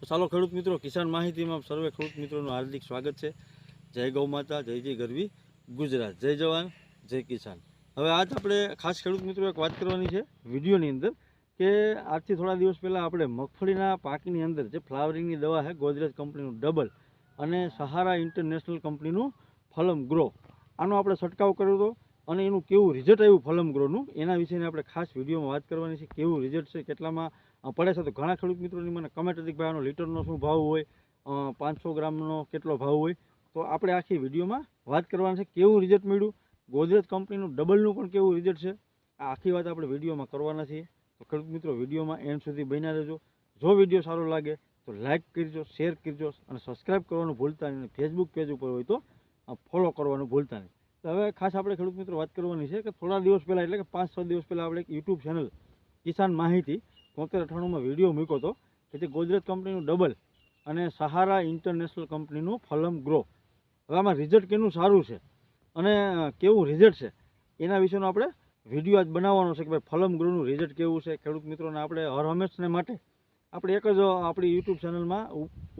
તો ચાલો ખેડૂત મિત્રો, કિસાન માહિતીમાં સર્વે ખેડૂત મિત્રોનું હાર્દિક સ્વાગત છે. જય ગૌ માતા, જય જય ગરવી ગુજરાત, જય જવાન જય કિસાન. હવે આજ આપણે ખાસ ખેડૂત મિત્રો એક વાત કરવાની છે વિડીયોની અંદર કે આજથી થોડા દિવસ પહેલાં આપણે મગફળીના પાકની અંદર જે ફ્લાવરિંગની દવા છે ગોદરેજ કંપનીનું ડબલ અને સહારા ઇન્ટરનેશનલ કંપનીનું ફલમ ગ્રો, આનો આપણે છંટકાવ કર્યો હતો અને એનું કેવું રિઝલ્ટ આવ્યું ફલમ ગ્રોનું, એના વિશેની આપણે ખાસ વિડીયોમાં વાત કરવાની છે. કેવું રિઝલ્ટ છે, કેટલામાં પડે છે. તો ઘણા ખેડૂત મિત્રોની મને કમેન્ટ હતી કે ભાઈ આનો લીટરનો શું ભાવ હોય, 500 ગ્રામનો કેટલો ભાવ હોય. તો આપણે આખી વિડીયોમાં વાત કરવાની છે કેવું રિઝલ્ટ મળ્યું, ગોદરેજ કંપનીનું ડબલનું પણ કેવું રિઝલ્ટ છે. આ આખી વાત આપણે વિડીયોમાં કરવાના છીએ. તો ખેડૂત મિત્રો વિડીયોમાં એન્ડ સુધી બન્યા રહેજો. જો વિડીયો સારો લાગે તો લાઇક કરજો, શેર કરજો અને સબસ્ક્રાઈબ કરવાનું ભૂલતા નહીં. ફેસબુક પેજ ઉપર હોય તો ફોલો કરવાનું ભૂલતા નહીં. તો હવે ખાસ આપણે ખેડૂત મિત્રો વાત કરવાની છે કે થોડા દિવસ પહેલાં એટલે કે 5-6 દિવસ પહેલાં આપણે એક યુટ્યુબ ચેનલ કિસાન માહિતી 7398માં વિડીયો મૂક્યો હતો કે જે ગોદરેજ કંપનીનું ડબલ અને સહારા ઇન્ટરનેશનલ કંપનીનું ફલમ ગ્રો. હવે આમાં રિઝલ્ટ કેનું સારું છે અને કેવું રિઝલ્ટ છે એના વિશેનો આપણે વિડીયો આજ બનાવવાનો છે કે ભાઈ ફલમ ગ્રોનું રિઝલ્ટ કેવું છે. ખેડૂત મિત્રોને આપણે હર હંમેશને માટે આપણે એક જ આપણી યુટ્યુબ ચેનલમાં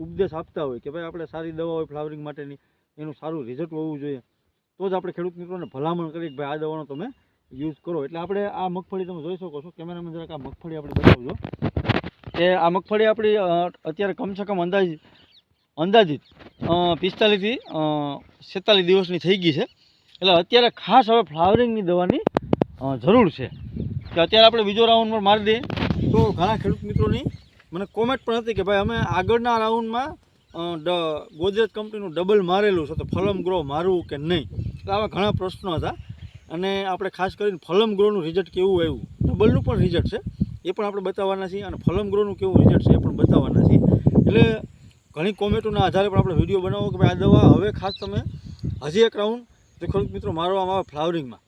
ઉપદેશ આપતા હોય કે ભાઈ આપણે સારી દવા હોય ફ્લાવરિંગ માટેની, એનું સારું રિઝલ્ટ હોવું જોઈએ. તો જ આપણે ખેડૂત મિત્રોને ભલામણ કરીએ કે ભાઈ આ દવાનો તમે યુઝ કરો. એટલે આપણે આ મગફળી તમે જોઈ શકો છો, કેમેરામાં જરાક આ મગફળી આપણે બતાવજો કે આ મગફળી આપણી અત્યારે કમસે કમ અંદાજિત 45થી 47 દિવસની થઈ ગઈ છે. એટલે અત્યારે ખાસ હવે ફ્લાવરિંગની દવાની જરૂર છે કે અત્યારે આપણે બીજો રાઉન્ડ પર મારી દઈએ. તો ઘણા ખેડૂત મિત્રોની મને કોમેન્ટ પણ હતી કે ભાઈ અમે આગળના રાઉન્ડમાં ગોદરેજ કંપનીનું ડબલ મારેલું છે તો ફલમ ગ્રો મારવું કે નહીં. તો આવા ઘણા પ્રશ્નો હતા અને આપણે ખાસ કરીને ફલમ ગ્રોનું રિઝલ્ટ કેવું આવ્યું, ડબલનું પણ રિઝલ્ટ છે એ પણ આપણે બતાવવાના છીએ અને ફલમ ગ્રોનું કેવું રિઝલ્ટ છે એ પણ બતાવવાના છીએ. એટલે ઘણી કોમેન્ટોના આધારે પણ આપણે વિડીયો બનાવો કે ભાઈ આ દવા હવે ખાસ તમે હજી એક રાઉન્ડ જો ખેડૂત મિત્રો મારવામાં આવે ફ્લાવરિંગમાં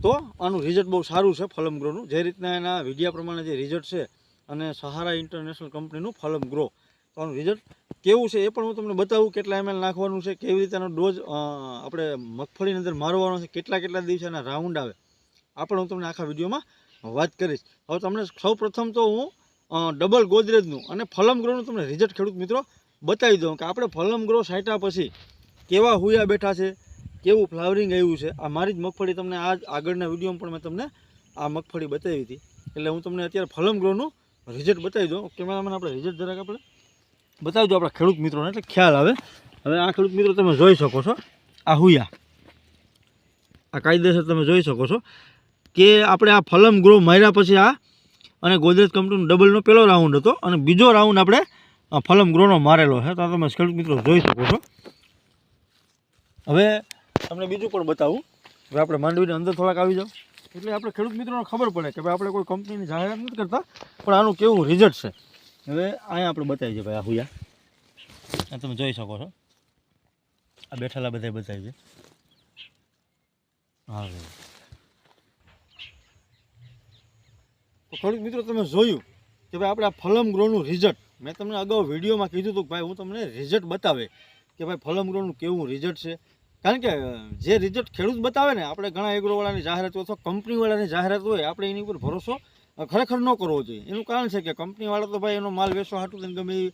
તો આનું રિઝલ્ટ બહુ સારું છે ફલમ ગ્રોનું. જે રીતના એના વિડીયા પ્રમાણે જે રિઝલ્ટ છે અને સહારા ઇન્ટરનેશનલ કંપનીનું ફલમ ગ્રો, તો આનું રિઝલ્ટ કેવું છે એ પણ હું તમને બતાવું. કેટલા ml નાખવાનું છે, કેવી રીતેનો ડોઝ આપણે મગફળીની અંદર મારવાનો છે, કેટલા દિવસે એના રાઉન્ડ આવે, આ પણ હું તમને આખા વિડીયોમાં વાત કરીશ. હવે તમને સૌ પ્રથમ તો હું ડબલ ગોદરેજનું અને ફલમ ગ્રોનું તમને રિઝલ્ટ ખેડૂત મિત્રો બતાવી દઉં કે આપણે ફલમ ગ્રો છાંટ્યા પછી કેવા હુયા બેઠા છે, કેવું ફ્લાવરિંગ આવ્યું છે. આ મારી જ મગફળી તમને આ આગળના વિડીયોમાં પણ મેં તમને આ મગફળી બતાવી હતી. એટલે હું તમને અત્યારે ફલમ ગ્રોનું રિઝલ્ટ બતાવી દઉં. કેમેરામાં આપણે રિઝલ્ટ જરાક આપણે બતાવજો આપણા ખેડૂત મિત્રોને એટલે ખ્યાલ આવે. હવે આ ખેડૂત મિત્રો તમે જોઈ શકો છો, આ હુયા આ કાયદેસર તમે જોઈ શકો છો કે આપણે આ ફલમ ગ્રો માર્યા પછી આ અને ગોદરેજ કંપનીનો ડબલનો પહેલો રાઉન્ડ હતો અને બીજો રાઉન્ડ આપણે ફલમ ગ્રોનો મારેલો છે. તો તમે ખેડૂત મિત્રો જોઈ શકો છો. હવે તમને બીજું પણ બતાવું. હવે આપણે માંડવીની અંદર થોડાક આવી જાઓ એટલે આપણે ખેડૂત મિત્રોને ખબર પડે કે ભાઈ આપણે કોઈ કંપનીની જાહેરાત નથી કરતા પણ આનું કેવું રિઝલ્ટ છે. હવે અહીંયા આપણે બતાવી છે ભાઈ આ હુયા આ તમે જોઈ શકો છો, આ બેઠેલા બધા બતાવી છે. હા તો ખેડૂત મિત્રો તમે જોયું કે ભાઈ આપણે આ ફલમ ગ્રોનું રિઝલ્ટ મેં તમને અગાઉ વિડીયોમાં કીધું હતું કે ભાઈ હું તમને રિઝલ્ટ બતાવે કે ભાઈ ફલમ ગ્રોનું કેવું રિઝલ્ટ છે. કારણ કે જે રિઝલ્ટ ખેડૂત બતાવે ને, આપણે ઘણા એગ્રોવાળાની જાહેરાત હોય અથવા કંપનીવાળાની જાહેરાત હોય આપણે એની ઉપર ભરોસો ખરેખર ન કરવો જોઈએ. એનું કારણ છે કે કંપનીવાળા તો ભાઈ એનો માલ વેચવા હાટું ગમે એ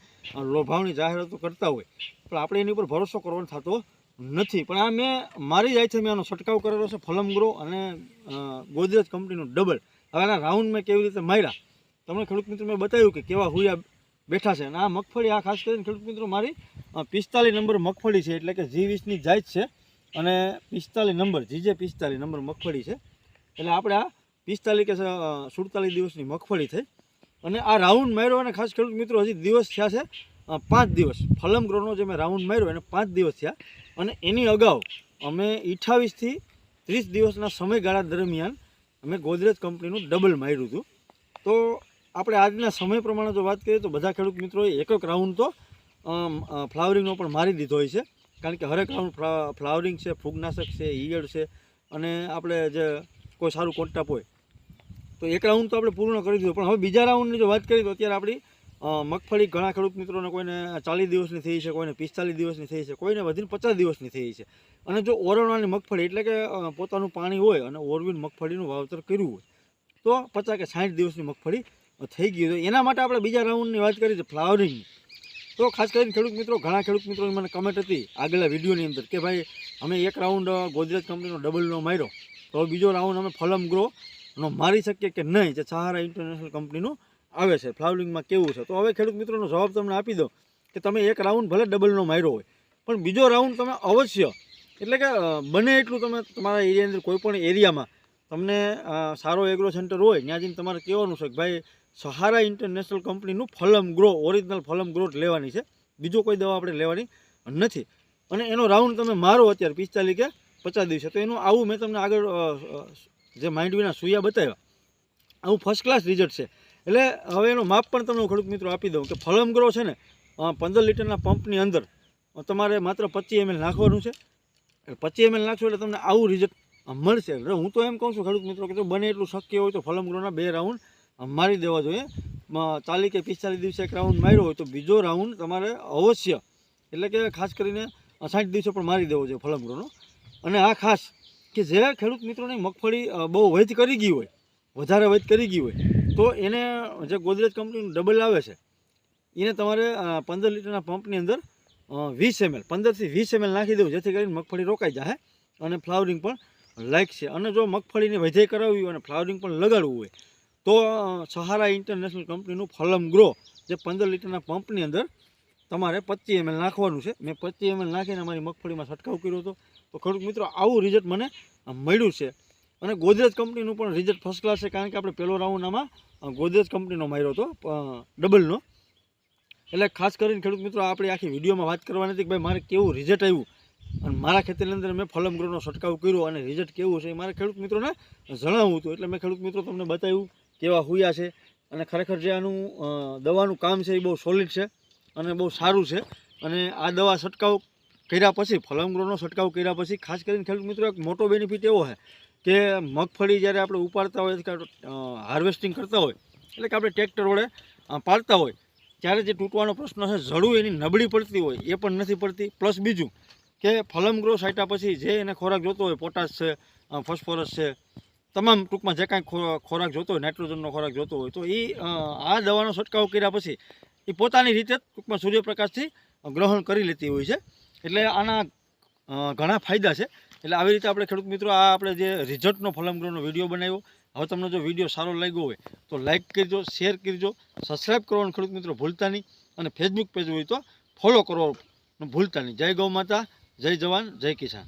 લોભાવની જાહેરાતો કરતા હોય પણ આપણે એની ઉપર ભરોસો કરવાનો થતો નથી. પણ આ મેં મારી જાય છે, મેં આનો છંટકાવ કરેલો છે ફલમ ગ્રો અને ગોદરેજ કંપનીનું ડબલ. હવે આના રાઉન્ડ મેં કેવી રીતે માર્યા તમને ખેડૂત મિત્રો મેં બતાવ્યું કે કેવા હુયા બેઠા છે. અને આ મગફળી આ ખાસ કરીને ખેડૂત મિત્રો મારી 45 નંબર મગફળી છે એટલે કે G20ની જાત છે અને 45 નંબર GJ 45 નંબર મગફળી છે. એટલે આપણે આ 45 કે 47 દિવસની મગફળી થઈ અને આ રાઉન્ડ માર્યો અને ખાસ ખેડૂત મિત્રો હજી દિવસ થયા છે 5 દિવસ. ફલમ ગ્રોનો જે મેં રાઉન્ડ માર્યો એને 5 દિવસ થયા અને એની અગાઉ અમે 28થી 30 દિવસના સમયગાળા દરમિયાન અમે ગોદરેજ કંપનીનું ડબલ માર્યું હતું. તો આપણે આજના સમય પ્રમાણે જો વાત કરીએ તો બધા ખેડૂત મિત્રોએ એક રાઉન્ડ તો ફ્લાવરિંગનો પણ મારી દીધો હોય છે. કારણ કે હરેક રાઉન્ડ ફ્લાવરિંગ છે, ફૂગનાશક છે, ઈયળ છે અને આપણે જે કોઈ સારું કોન્ટાપ હોય તો એક રાઉન્ડ તો આપણે પૂર્ણ કરી દીધું. પણ હવે બીજા રાઉન્ડની જો વાત કરીએ તો અત્યારે આપણી મગફળી ઘણા ખેડૂત મિત્રોને કોઈને 40 દિવસની થઈ છે, કોઈને 45 દિવસની થઈ છે, કોઈને વધીને 50 દિવસની થઈ છે. અને જો ઓરવણાની મગફળી એટલે કે પોતાનું પાણી હોય અને ઓરવીને મગફળીનું વાવતર કર્યું હોય તો 50 કે 60 દિવસની મગફળી થઈ ગઈ. એના માટે આપણે બીજા રાઉન્ડની વાત કરી છે ફ્લાવરિંગની. તો ખાસ કરીને ખેડૂત મિત્રો, ઘણા ખેડૂત મિત્રોની મને કમેન્ટ હતી આગલા વિડીયોની અંદર કે ભાઈ અમે એક રાઉન્ડ ગોદરેજ કંપનીનો ડબલનો માર્યો, તો બીજો રાઉન્ડ અમે ફલમ ગ્રોનો મારી શકીએ કે નહીં, જે સહારા ઇન્ટરનેશનલ કંપનીનું આવે છે, ફ્લાવરિંગમાં કેવું છે. તો હવે ખેડૂત મિત્રોનો જવાબ તમને આપી દો કે તમે એક રાઉન્ડ ભલે ડબલનો માર્યો હોય, પણ બીજો રાઉન્ડ તમે અવશ્ય, એટલે કે બને એટલું તમે તમારા એરિયાની અંદર કોઈ પણ એરિયામાં તમને સારો એગ્રો સેન્ટર હોય ત્યાં જઈને તમારે કહેવાનું છે કે ભાઈ સહારા ઇન્ટરનેશનલ કંપનીનું ફલમ ગ્રો, ઓરિજિનલ ફલમ ગ્રો લેવાની છે, બીજો કોઈ દવા આપણે લેવાની નથી. અને એનો રાઉન્ડ તમે મારો અત્યારે 45 કે 50 દિવસે, તો એનું આવું મેં તમને આગળ જે માંડવીના સૂયા બતાવ્યા, આવું ફર્સ્ટ ક્લાસ રિઝલ્ટ છે. એટલે હવે એનો માપ પણ તમને ખેડૂત મિત્રો આપી દઉં કે ફલમ ગ્રો છે ને 15 લીટરના પંપની અંદર તમારે માત્ર 25 ml નાખવાનું છે. 25 ml નાખશો એટલે તમને આવું રિઝલ્ટ મળશે. એટલે હું તો એમ કહું છું ખેડૂત મિત્રો કે જો બને એટલું શક્ય હોય તો ફલમ ગ્રોના 2 રાઉન્ડ મારી દેવા જોઈએ. 40 કે 45 દિવસે એક રાઉન્ડ માર્યો હોય તો બીજો રાઉન્ડ તમારે અવશ્ય, એટલે કે ખાસ કરીને 60 દિવસે પણ મારી દેવો જોઈએ ફલમ ગ્રોનો. અને આ ખાસ કે જે ખેડૂત મિત્રોની મગફળી બહુ વધ કરી ગઈ હોય, વધારે વધ કરી ગઈ હોય, તો એને જે ગોદરેજ કંપનીનું ડબલ આવે છે એને તમારે 15 લીટરના પંપની અંદર 20 ml 15 થી 20 ml નાખી દેવું, જેથી કરીને મગફળી રોકાઈ જાય અને ફ્લાવરિંગ પણ લાગશે. અને જો મગફળીની વધે કરાવવી હોય અને ફ્લાવરિંગ પણ લગાડવું હોય તો સહારા ઇન્ટરનેશનલ કંપનીનું ફલમ ગ્રો જે 15 લીટરના પંપની અંદર તમારે 25 ml નાખવાનું છે. મેં 25 ml નાખીને મારી મગફળીમાં છંટકાવ કર્યો હતો. તો ખેડૂત મિત્રો આવું રિઝલ્ટ મને મળ્યું છે. અને ગોદરેજ કંપનીનું પણ રિઝલ્ટ ફર્સ્ટ ક્લાસ છે, કારણ કે આપણે પહેલો રાઉન્ડ આમાં ગોદરેજ કંપનીનો માર્યો હતો ડબલનો. એટલે ખાસ કરીને ખેડૂત મિત્રો આપણે આખી વિડીયોમાં વાત કરવાની હતી કે ભાઈ મારે કેવું રિઝલ્ટ આવ્યું અને મારા ખેતરની અંદર મેં ફલમ ગ્રોનો છંટકાવ કર્યો અને રિઝલ્ટ કેવું છે એ મારે ખેડૂત મિત્રોને જણાવવું હતું. એટલે મેં ખેડૂત મિત્રો તમને બતાવ્યું કેવા હુયા છે. અને ખરેખર જે આનું દવાનું કામ છે એ બહુ સોલિડ છે અને બહુ સારું છે. અને આ દવા છંટકાવ કર્યા પછી, ફલમ ગ્રોનો છંટકાવ કર્યા પછી ખાસ કરીને ખેડૂત મિત્રો એક મોટો બેનિફિટ એવો છે કે મગફળી જ્યારે આપણે ઉપાડતા હોય કે હાર્વેસ્ટિંગ કરતા હોય, એટલે કે આપણે ટ્રેક્ટર વડે પાડતા હોય ત્યારે જે તૂટવાનો પ્રશ્ન છે, જડું એની નબળી પડતી હોય એ પણ નથી પડતી. પ્લસ બીજું કે ફલમ ગ્રો છાંટ્યા પછી જે એને ખોરાક જોતો હોય, પોટાશ છે, ફોસ્ફરસ છે, તમામ ટૂંકમાં જે કાંઈ ખોરાક જોતો હોય, નાઇટ્રોજનનો ખોરાક જોતો હોય, તો એ આ દવાનો છંટકાવ કર્યા પછી એ પોતાની રીતે ટૂંકમાં સૂર્યપ્રકાશથી ગ્રહણ કરી લેતી હોય છે. એટલે આના ઘણા ફાયદા છે. એટલે આવી રીતે આપણે ખેડૂત મિત્રો આ આપણે જે રિઝલ્ટનો ફલમ ગ્રોનો વિડીયો બનાવ્યો. હવે તમને જો વિડીયો સારો લાગ્યો હોય તો લાઇક કરજો, શેર કરજો, સબસ્ક્રાઈબ કરવાનું ખેડૂત મિત્રો ભૂલતા નહીં. અને ફેસબુક પેજ હોય તો ફોલો કરવાનું ભૂલતા નહીં. જય ગૌ માતા, જય જવાન, જય કિસાન.